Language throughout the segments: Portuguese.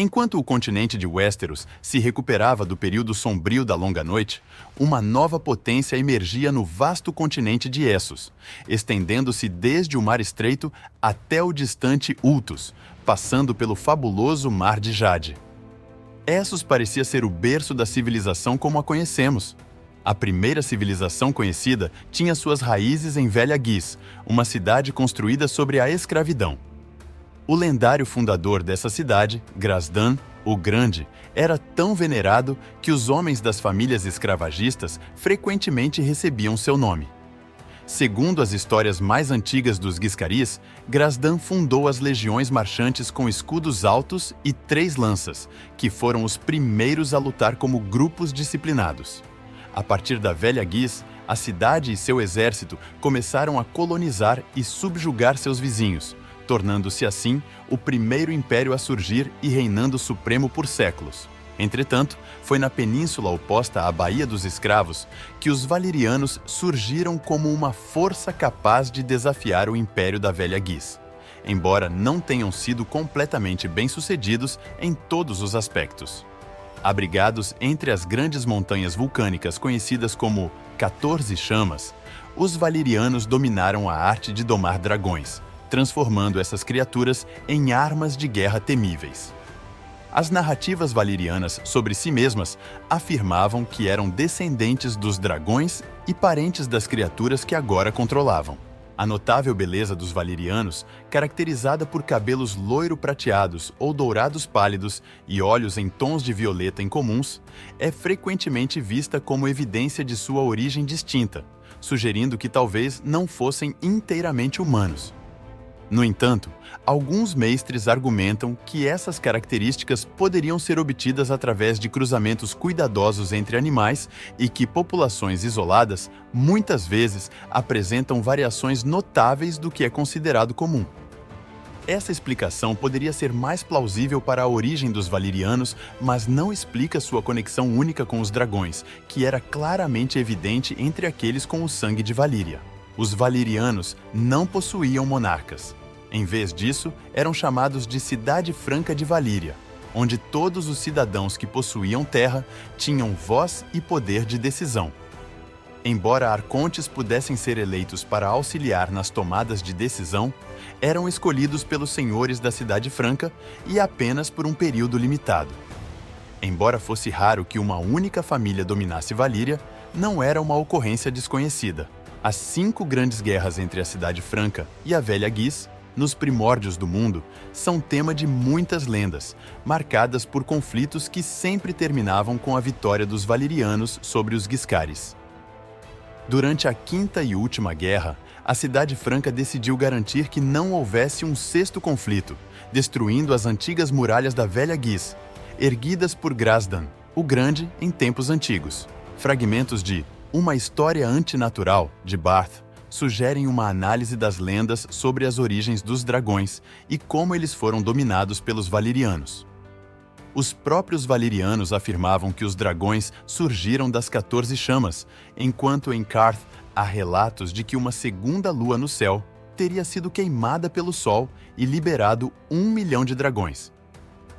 Enquanto o continente de Westeros se recuperava do período sombrio da Longa Noite, uma nova potência emergia no vasto continente de Essos, estendendo-se desde o Mar Estreito até o distante Ultus, passando pelo fabuloso Mar de Jade. Essos parecia ser o berço da civilização como a conhecemos. A primeira civilização conhecida tinha suas raízes em Velha Guis, uma cidade construída sobre a escravidão. O lendário fundador dessa cidade, Grasdan, o Grande, era tão venerado que os homens das famílias escravagistas frequentemente recebiam seu nome. Segundo as histórias mais antigas dos Giscaris, Grasdan fundou as legiões marchantes com escudos altos e 3 lanças, que foram os primeiros a lutar como grupos disciplinados. A partir da Velha Guis, a cidade e seu exército começaram a colonizar e subjugar seus vizinhos, tornando-se assim o primeiro império a surgir e reinando supremo por séculos. Entretanto, foi na península oposta à Baía dos Escravos que os Valyrianos surgiram como uma força capaz de desafiar o império da Velha Guis, embora não tenham sido completamente bem-sucedidos em todos os aspectos. Abrigados entre as grandes montanhas vulcânicas conhecidas como 14 Chamas, os Valyrianos dominaram a arte de domar dragões, transformando essas criaturas em armas de guerra temíveis. As narrativas valyrianas sobre si mesmas afirmavam que eram descendentes dos dragões e parentes das criaturas que agora controlavam. A notável beleza dos valyrianos, caracterizada por cabelos loiro-prateados ou dourados pálidos e olhos em tons de violeta incomuns, é frequentemente vista como evidência de sua origem distinta, sugerindo que talvez não fossem inteiramente humanos. No entanto, alguns mestres argumentam que essas características poderiam ser obtidas através de cruzamentos cuidadosos entre animais e que populações isoladas muitas vezes apresentam variações notáveis do que é considerado comum. Essa explicação poderia ser mais plausível para a origem dos Valyrianos, mas não explica sua conexão única com os dragões, que era claramente evidente entre aqueles com o sangue de Valíria. Os Valyrianos não possuíam monarcas. Em vez disso, eram chamados de Cidade Franca de Valíria, onde todos os cidadãos que possuíam terra tinham voz e poder de decisão. Embora arcontes pudessem ser eleitos para auxiliar nas tomadas de decisão, eram escolhidos pelos senhores da Cidade Franca e apenas por um período limitado. Embora fosse raro que uma única família dominasse Valíria, não era uma ocorrência desconhecida. As 5 grandes guerras entre a Cidade Franca e a Velha Guis, nos primórdios do mundo, são tema de muitas lendas, marcadas por conflitos que sempre terminavam com a vitória dos Valyrianos sobre os Giscaris. Durante a 5ª e última guerra, a Cidade Franca decidiu garantir que não houvesse um 6º conflito, destruindo as antigas muralhas da Velha Guis, erguidas por Grasdan, o Grande, em tempos antigos. Fragmentos de Uma História Antinatural, de Barth, sugerem uma análise das lendas sobre as origens dos dragões e como eles foram dominados pelos Valyrianos. Os próprios Valyrianos afirmavam que os dragões surgiram das 14 chamas, enquanto em Qarth há relatos de que uma segunda lua no céu teria sido queimada pelo sol e liberado 1 milhão de dragões.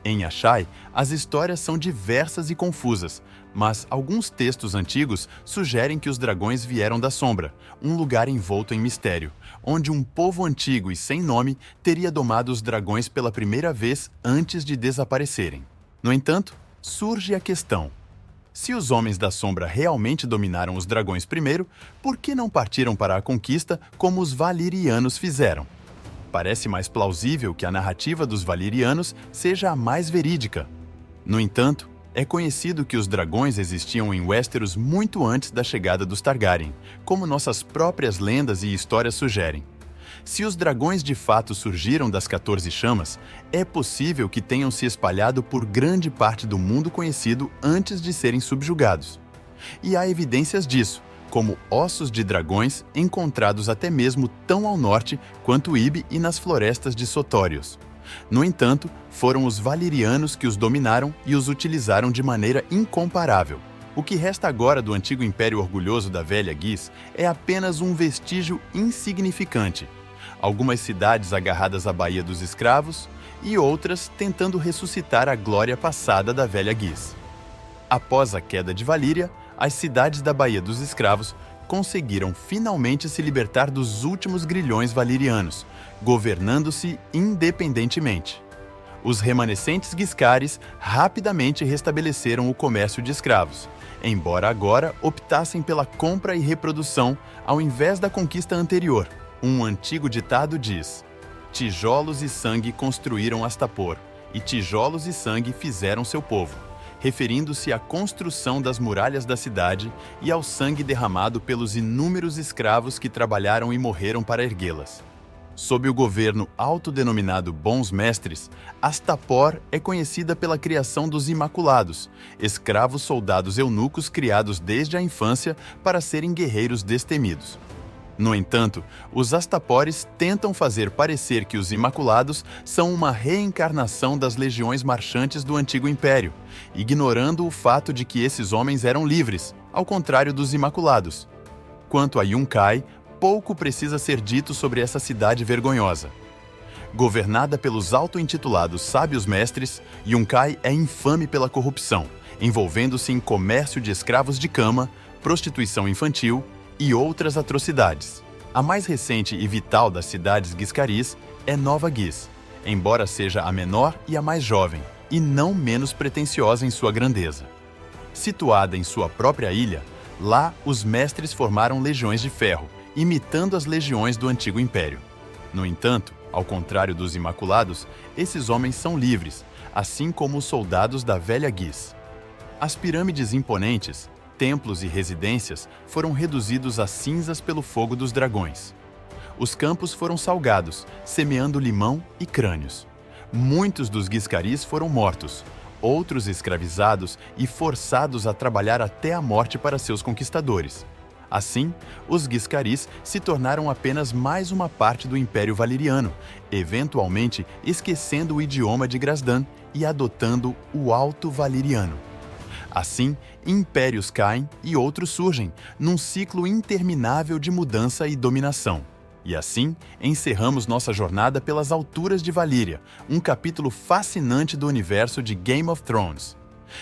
Em Asshai, as histórias são diversas e confusas, mas alguns textos antigos sugerem que os dragões vieram da Sombra, um lugar envolto em mistério, onde um povo antigo e sem nome teria domado os dragões pela primeira vez antes de desaparecerem. No entanto, surge a questão: se os Homens da Sombra realmente dominaram os dragões primeiro, por que não partiram para a conquista como os Valyrianos fizeram? Parece mais plausível que a narrativa dos Valyrianos seja a mais verídica. No entanto, é conhecido que os dragões existiam em Westeros muito antes da chegada dos Targaryen, como nossas próprias lendas e histórias sugerem. Se os dragões de fato surgiram das 14 chamas, é possível que tenham se espalhado por grande parte do mundo conhecido antes de serem subjugados. E há evidências disso, como ossos de dragões encontrados até mesmo tão ao norte quanto Ibe e nas florestas de Sotórios. No entanto, foram os Valyrianos que os dominaram e os utilizaram de maneira incomparável. O que resta agora do antigo império orgulhoso da Velha Guis é apenas um vestígio insignificante. algumas cidades agarradas à Baía dos Escravos e outras tentando ressuscitar a glória passada da velha Guis. Após a queda de Valíria, as cidades da Baía dos Escravos conseguiram finalmente se libertar dos últimos grilhões valirianos, governando-se independentemente. Os remanescentes Guiscares rapidamente restabeleceram o comércio de escravos, embora agora optassem pela compra e reprodução ao invés da conquista anterior. Um antigo ditado diz: tijolos e sangue construíram Astapor, e tijolos e sangue fizeram seu povo, referindo-se à construção das muralhas da cidade e ao sangue derramado pelos inúmeros escravos que trabalharam e morreram para erguê-las. Sob o governo autodenominado Bons Mestres, Astapor é conhecida pela criação dos Imaculados, escravos soldados eunucos criados desde a infância para serem guerreiros destemidos. No entanto, os Astapores tentam fazer parecer que os Imaculados são uma reencarnação das legiões marchantes do Antigo Império, ignorando o fato de que esses homens eram livres, ao contrário dos Imaculados. Quanto a Yunkai, pouco precisa ser dito sobre essa cidade vergonhosa. Governada pelos auto-intitulados Sábios Mestres, Yunkai é infame pela corrupção, envolvendo-se em comércio de escravos de cama, prostituição infantil e outras atrocidades. A mais recente e vital das cidades Guiscaris é Nova Guis, embora seja a menor e a mais jovem, e não menos pretensiosa em sua grandeza. Situada em sua própria ilha, lá os mestres formaram legiões de ferro, imitando as legiões do Antigo Império. No entanto, ao contrário dos Imaculados, esses homens são livres, assim como os soldados da velha Guis. As pirâmides imponentes, templos e residências foram reduzidos a cinzas pelo fogo dos dragões. Os campos foram salgados, semeando limão e crânios. Muitos dos Guiscaris foram mortos, outros escravizados e forçados a trabalhar até a morte para seus conquistadores. Assim, os Guiscaris se tornaram apenas mais uma parte do Império Valiriano, eventualmente esquecendo o idioma de Grasdan e adotando o Alto Valiriano. Assim, impérios caem e outros surgem, num ciclo interminável de mudança e dominação. E assim, encerramos nossa jornada pelas alturas de Valíria, um capítulo fascinante do universo de Game of Thrones.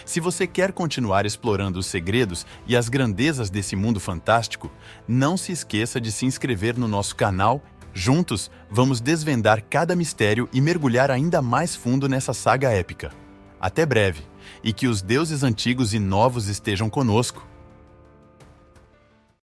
Se você quer continuar explorando os segredos e as grandezas desse mundo fantástico, não se esqueça de se inscrever no nosso canal. Juntos, vamos desvendar cada mistério e mergulhar ainda mais fundo nessa saga épica. Até breve, e que os deuses antigos e novos estejam conosco.